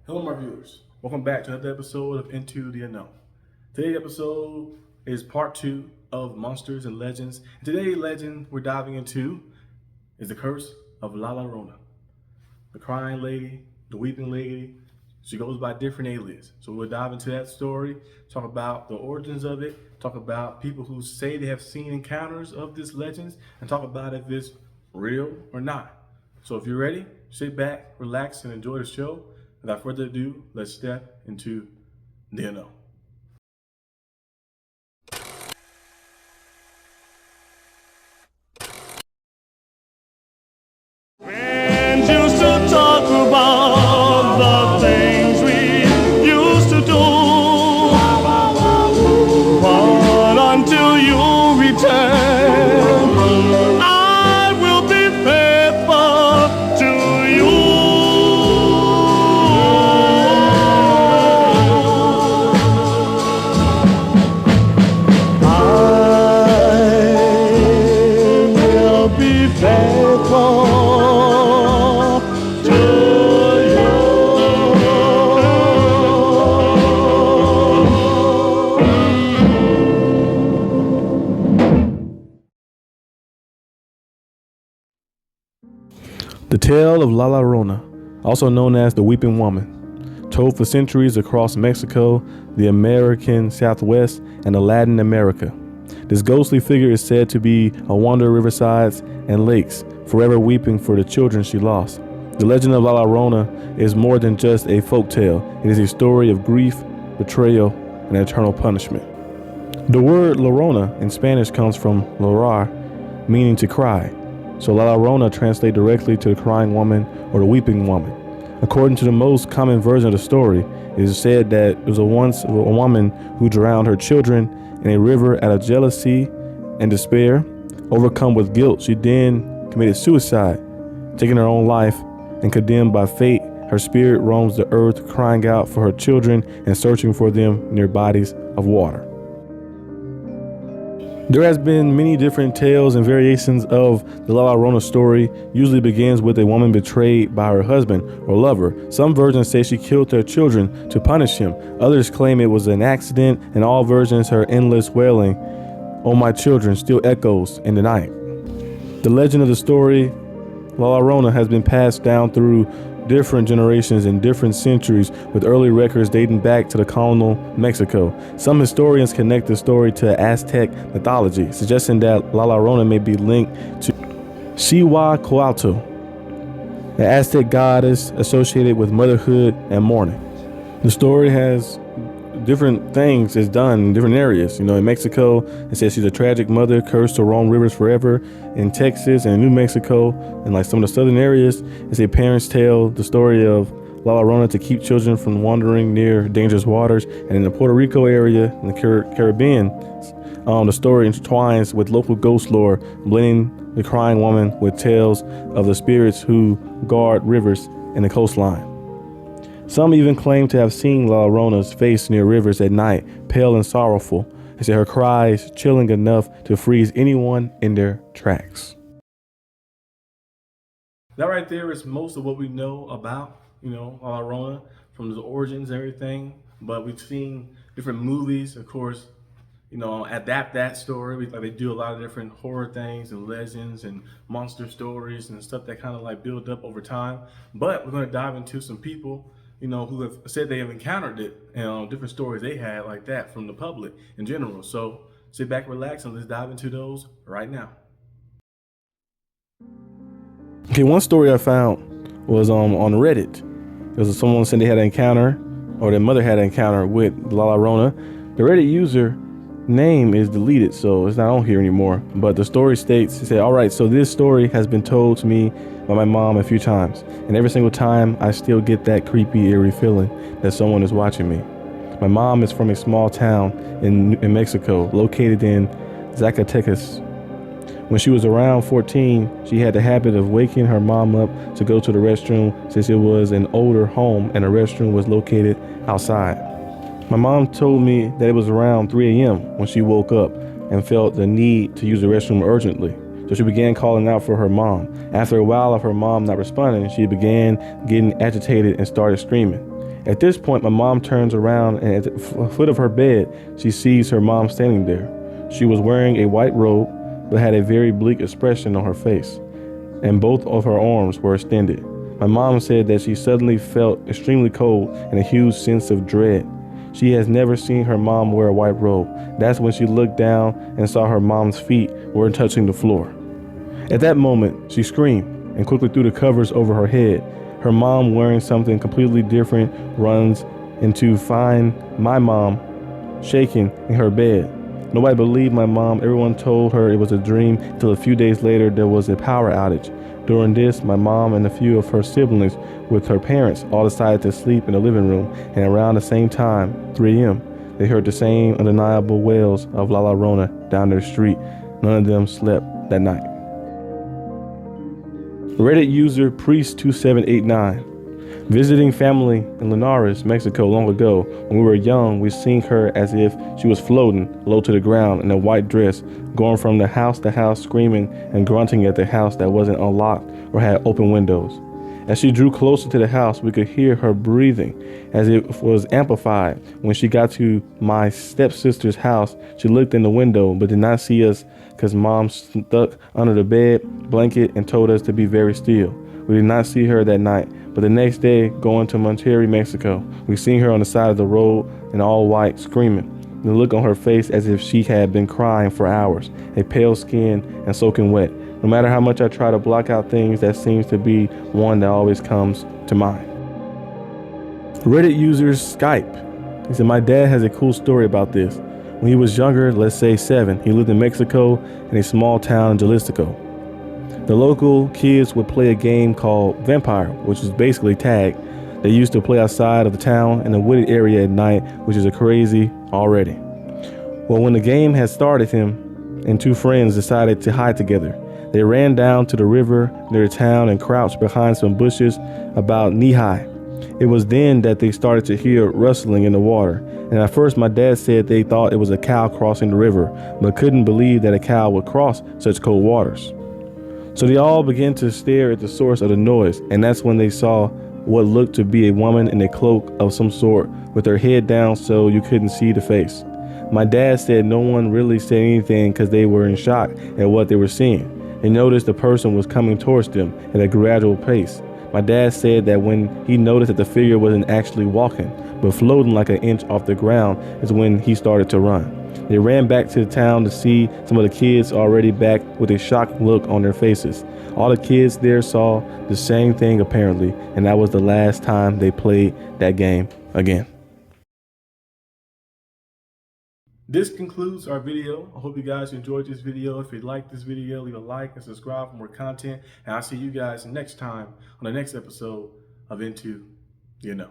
Hello, my viewers. Welcome back to another episode of Into the Unknown. Today's episode is part 2 of Monsters and Legends. And today's legend we're diving into is the curse of La Llorona. The crying lady, the weeping lady. She goes by different aliases. So we'll dive into that story, talk about the origins of it, talk about people who say they have seen encounters of this legend, and talk about if it's real or not. So if you're ready, sit back, relax, and enjoy the show. Without further ado, let's step into the unknown. Friends used to talk about the things we used to do, but until you return, I will be faithful to you. I will be faithful. The tale of La Llorona, also known as the Weeping Woman, told for centuries across Mexico, the American Southwest, and the Latin America. This ghostly figure is said to be a wanderer of riversides and lakes, forever weeping for the children she lost. The legend of La Llorona is more than just a folk tale. It is a story of grief, betrayal, and eternal punishment. The word Llorona in Spanish comes from llorar, meaning to cry. So La Llorona translates directly to the crying woman or the weeping woman. According to the most common version of the story, it is said that it was once a woman who drowned her children in a river out of jealousy and despair. Overcome with guilt, she then committed suicide, taking her own life, and condemned by fate, her spirit roams the earth, crying out for her children and searching for them near bodies of water. There has been many different tales and variations of the La Llorona story. Usually begins with a woman betrayed by her husband or lover. Some versions say she killed their children to punish him. Others claim it was an accident. In all versions, her endless wailing, "Oh my children," still echoes in the night. The legend of the story, La Llorona, has been passed down through different generations in different centuries, with early records dating back to the colonial Mexico. Some historians connect the story to Aztec mythology, suggesting that La Llorona may be linked to Xihuacoatl, the Aztec goddess associated with motherhood and mourning. The story has different things is done in different areas. In Mexico, it says she's a tragic mother cursed to roam rivers forever. In Texas and New Mexico, and like some of the southern areas, it's a parent's tale, the story of La Llorona to keep children from wandering near dangerous waters. And in the Puerto Rico area, in the Caribbean, the story intertwines with local ghost lore, blending the crying woman with tales of the spirits who guard rivers and the coastline. Some even claim to have seen La Llorona's face near rivers at night, pale and sorrowful. They say her cries chilling enough to freeze anyone in their tracks. That right there is most of what we know about, La Llorona, from the origins and everything. But we've seen different movies, of course, adapt that story. They do a lot of different horror things and legends and monster stories and stuff that kind of build up over time. But we're going to dive into some people who have said they have encountered it, and different stories they had like that from the public in general. So sit back, relax, and let's dive into those right now. Okay, one story I found was on Reddit. There was someone said they had an encounter, or their mother had an encounter with La Llorona. The Reddit user name is deleted, so it's not on here anymore. But the story states, it said, "All right, so this story has been told to me by my mom a few times, and every single time I still get that creepy, eerie feeling that someone is watching me. My mom is from a small town in Mexico, located in Zacatecas. When she was around 14, she had the habit of waking her mom up to go to the restroom, since it was an older home and the restroom was located outside. My mom told me that it was around 3 a.m. when she woke up and felt the need to use the restroom urgently. So she began calling out for her mom. After a while of her mom not responding, she began getting agitated and started screaming. At this point, my mom turns around and at the foot of her bed, she sees her mom standing there. She was wearing a white robe, but had a very bleak expression on her face, and both of her arms were extended. My mom said that she suddenly felt extremely cold and a huge sense of dread. She has never seen her mom wear a white robe. That's when she looked down and saw her mom's feet weren't touching the floor. At that moment, she screamed and quickly threw the covers over her head. Her mom, wearing something completely different, runs in to find my mom shaking in her bed. Nobody believed my mom. Everyone told her it was a dream until a few days later there was a power outage. During this, my mom and a few of her siblings with her parents all decided to sleep in the living room, and around the same time, 3 a.m., they heard the same undeniable wails of La Llorona down their street. None of them slept that night. Reddit user Priest2789. Visiting family in Linares, Mexico long ago, when we were young, we seen her as if she was floating low to the ground in a white dress, going from the house to house screaming and grunting at the house that wasn't unlocked or had open windows. As she drew closer to the house, we could hear her breathing as it was amplified. When she got to my stepsister's house, she looked in the window but did not see us because mom stuck under the bed blanket and told us to be very still. We did not see her that night, but the next day, going to Monterrey, Mexico, we seen her on the side of the road in all white, screaming. The look on her face as if she had been crying for hours, a pale skin and soaking wet. No matter how much I try to block out things, that seems to be one that always comes to mind. Reddit users Skype. He said, my dad has a cool story about this. When he was younger, let's say 7, he lived in Mexico in a small town in Jalisco. The local kids would play a game called Vampire, which is basically tag. They used to play outside of the town in a wooded area at night, which is a crazy already. Well, when the game had started, him and 2 friends decided to hide together. They ran down to the river near the town and crouched behind some bushes about knee-high. It was then that they started to hear rustling in the water, and at first my dad said they thought it was a cow crossing the river, but couldn't believe that a cow would cross such cold waters. So they all began to stare at the source of the noise, and that's when they saw what looked to be a woman in a cloak of some sort with her head down so you couldn't see the face. My dad said no one really said anything because they were in shock at what they were seeing. They noticed the person was coming towards them at a gradual pace. My dad said that when he noticed that the figure wasn't actually walking, but floating like an inch off the ground, is when he started to run. They ran back to the town to see some of the kids already back with a shocked look on their faces. All the kids there saw the same thing apparently, and that was the last time they played that game again. This concludes our video. I hope you guys enjoyed this video. If you liked this video, leave a like and subscribe for more content. And I'll see you guys next time on the next episode of Into You Know.